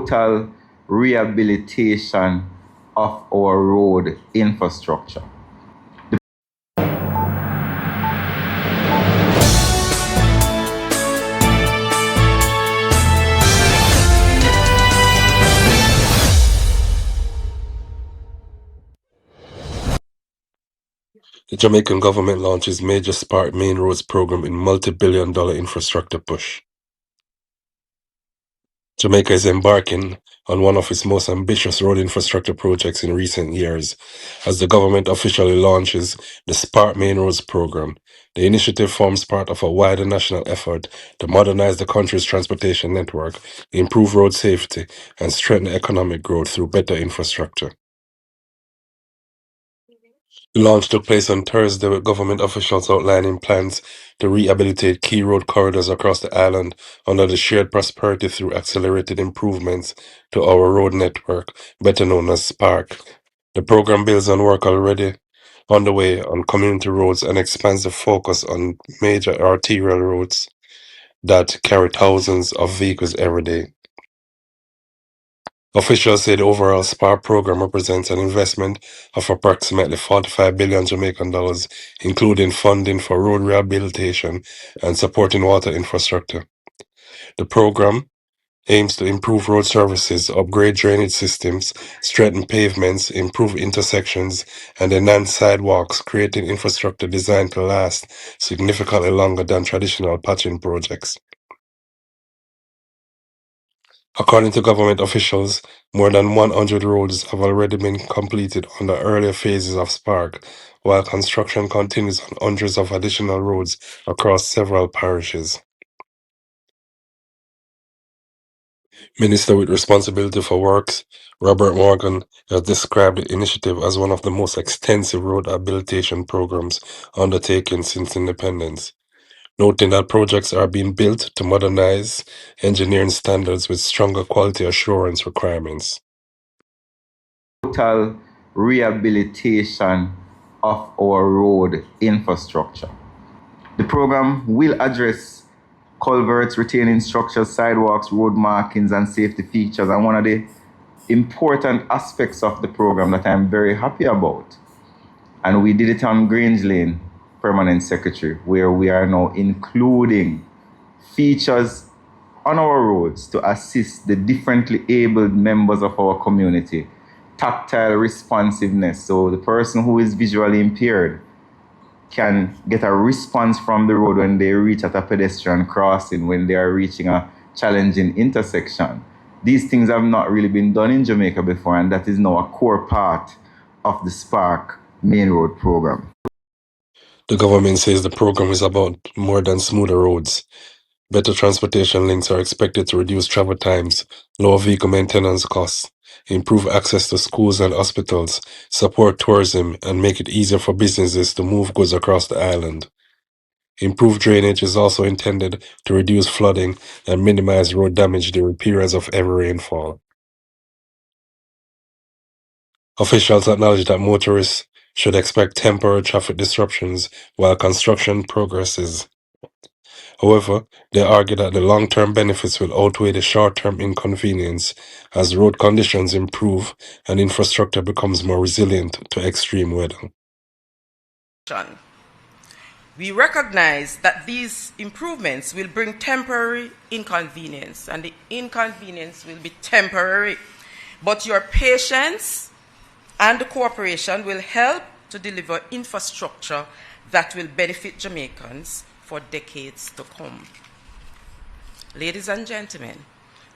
total rehabilitation of our road infrastructure. The Jamaican government launches major Spark Main Roads program in multi-billion-dollar infrastructure push. Jamaica is embarking on one of its most ambitious road infrastructure projects in recent years, as the government officially launches the Spark Main Roads program. The initiative forms part of a wider national effort to modernize the country's transportation network, improve road safety, and strengthen economic growth through better infrastructure. The launch took place on Thursday with government officials outlining plans to rehabilitate key road corridors across the island under the shared prosperity through accelerated improvements to our road network, better known as SPARK. The program builds on work already underway on community roads and expands the focus on major arterial roads that carry thousands of vehicles every day. Officials say the overall SPAR program represents an investment of approximately 45 billion Jamaican dollars, including funding for road rehabilitation and supporting water infrastructure. The program aims to improve road services, upgrade drainage systems, strengthen pavements, improve intersections, and enhance sidewalks, creating infrastructure designed to last significantly longer than traditional patching projects. According to government officials, more than 100 roads have already been completed under earlier phases of Spark, while construction continues on hundreds of additional roads across several parishes. Minister with responsibility for works, Robert Morgan, has described the initiative as one of the most extensive road rehabilitation programs undertaken since independence, noting that projects are being built to modernize engineering standards with stronger quality assurance requirements. Total rehabilitation of our road infrastructure. The program will address culverts, retaining structures, sidewalks, road markings, and safety features. And one of the important aspects of the program that I'm very happy about, and we did it on Grange Lane, Permanent Secretary, where we are now including features on our roads to assist the differently abled members of our community. Tactile responsiveness, so the person who is visually impaired can get a response from the road when they reach at a pedestrian crossing, when they are reaching a challenging intersection. These things have not really been done in Jamaica before, and that is now a core part of the Spark Main Road program. The government says the program is about more than smoother roads. Better transportation links are expected to reduce travel times, lower vehicle maintenance costs, improve access to schools and hospitals, support tourism, and make it easier for businesses to move goods across the island. Improved drainage is also intended to reduce flooding and minimize road damage during periods of heavy rainfall. Officials acknowledge that motorists should expect temporary traffic disruptions while construction progresses. However, they argue that the long-term benefits will outweigh the short-term inconvenience as road conditions improve and infrastructure becomes more resilient to extreme weather. We recognize that these improvements will bring temporary inconvenience, and the inconvenience will be temporary. But your patience and the cooperation will help to deliver infrastructure that will benefit Jamaicans for decades to come. Ladies and gentlemen,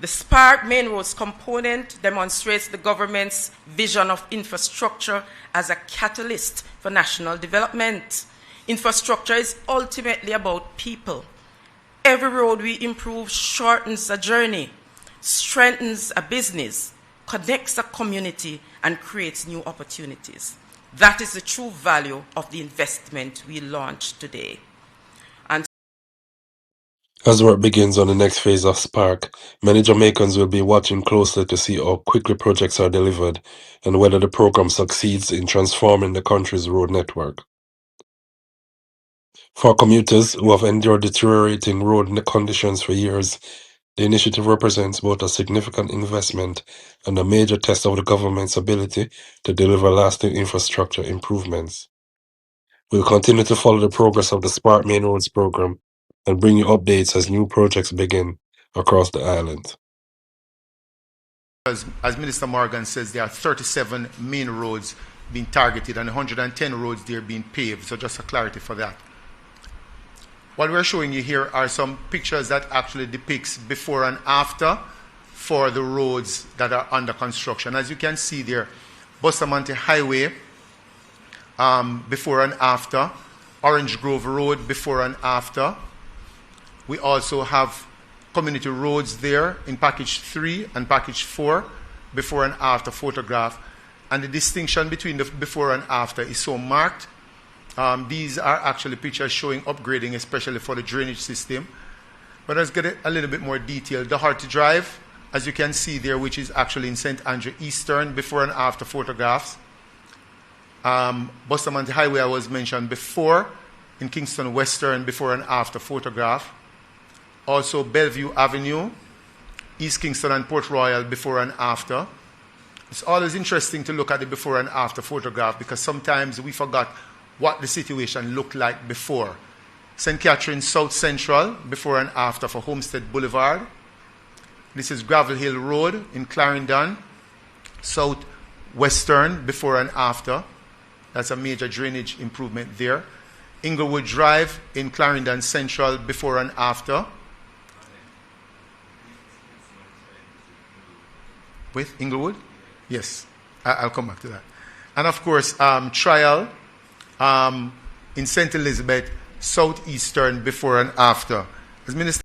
the Spark Main Roads component demonstrates the government's vision of infrastructure as a catalyst for national development. Infrastructure is ultimately about people. Every road we improve shortens a journey, strengthens a business, connects a community, and creates new opportunities. That is the true value of the investment we launched today. As work begins on the next phase of Spark, many Jamaicans will be watching closely to see how quickly projects are delivered and whether the program succeeds in transforming the country's road network. For commuters who have endured deteriorating road conditions for years, The initiative represents both a significant investment and a major test of the government's ability to deliver lasting infrastructure improvements. We'll continue to follow the progress of the Smart Main Roads program and bring you updates as new projects begin across the island. As Minister Morgan says, there are 37 main roads being targeted and 110 roads there being paved. So just a clarity for that. What we're showing you here are some pictures that actually depicts before and after for the roads that are under construction. As you can see there, Bustamante Highway before and after, Orange Grove Road before and after. We also have community roads there in package 3 and package 4, before and after photograph. And the distinction between the before and after is so marked. These are actually pictures showing upgrading, especially for the drainage system. But let's get a little bit more detail. The Harty Drive, as you can see there, which is actually in St. Andrew Eastern, before and after photographs. Bustamante Highway, I was mentioned before, in Kingston Western, before and after photograph. Also Bellevue Avenue, East Kingston and Port Royal, before and after. It's always interesting to look at the before and after photograph because sometimes we forgot what the situation looked like before. St. Catharines South Central, before and after for Homestead Boulevard. This is Gravel Hill Road in Clarendon, South Western, before and after. That's a major drainage improvement there. Inglewood Drive in Clarendon Central, before and after. With Inglewood? Yes, I'll come back to that. And of course, Trial in St. Elizabeth, Southeastern, before and after. As Minister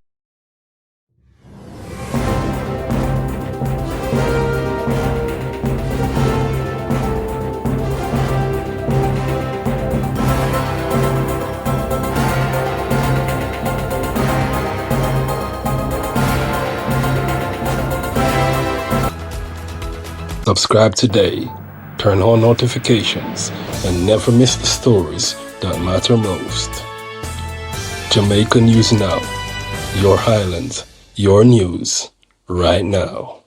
Subscribe today, turn on notifications, and never miss the stories that matter most. Jamaica News Now, your Highlands, your news, right now.